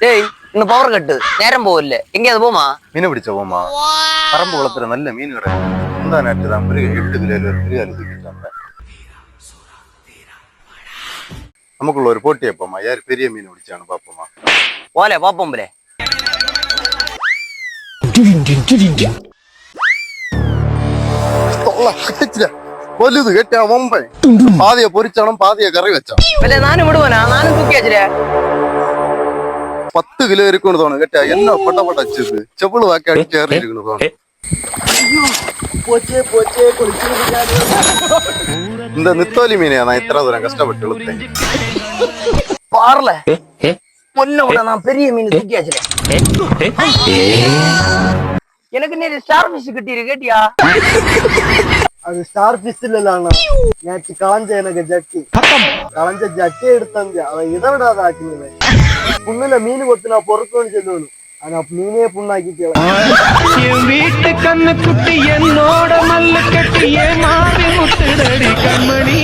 டேய் இன்னும் power cut நேரம் போகல எங்கேயாவது போமா மீன் பிடிச்ச போமா பரம்பு குளத்துல நல்ல மீன் கிடையாது இந்த நேரத்து தான் பெரிய 8 கிலோ ஒரு பெரிய ஆளு தூக்கிட்டாங்க நமக்குள்ள ஒரு போட்டி வைப்போமா யார் பெரிய மீன் பிடிச்சான்னு பாப்போமா போல பாப்போம் போலே കൊല്ലുത് കേട്ടാ മുമ്പേ പാതിയെ പൊരിച്ചാണം പാതിയെ കറി വെച്ചാണ് പിന്നെ നാനും വിടുവാനാ നാനും തൂക്കി വെച്ചില്ലേ 10 കിലോ ഇരിക്കുന്നു തോന്നുന്നു കേട്ടാ എന്നാ പൊട്ട അച്ചത് ചെപ്പിള് വാക്കി അടിച്ച് കയറിയിരിക്കുന്നു തോന്നുന്നു இந்த நித்தோலி மீனையா நான் இத்தனை தூரம் கஷ்டப்பட்டு இழுத்தேன் பாருல பொண்ணை விட நான் பெரிய மீன் தூக்கி வச்சிருக்கேன் எனக்கு நீ ஸ்டார் ஃபிஷ் கிட்டிரு கேட்டியா அது ஸ்டார் ஃபிஷ் இல்ல நேற்று களைஞ்ச எனக்கு ஜட்டி களைஞ்ச ஜட்டி எடுத்தாங்க அவன் இதை விடாத ஆக்கினேன் புண்ணுல மீன் கொத்து நான் பொறுக்கணும்னு சொல்லணும் ஆனா மீனே புண்ணாக்கிட்டேன் வீட்டு கண்ணு குட்டி என்னோட மல்லு கட்டியே மாறி முட்டுதடி கண்மணி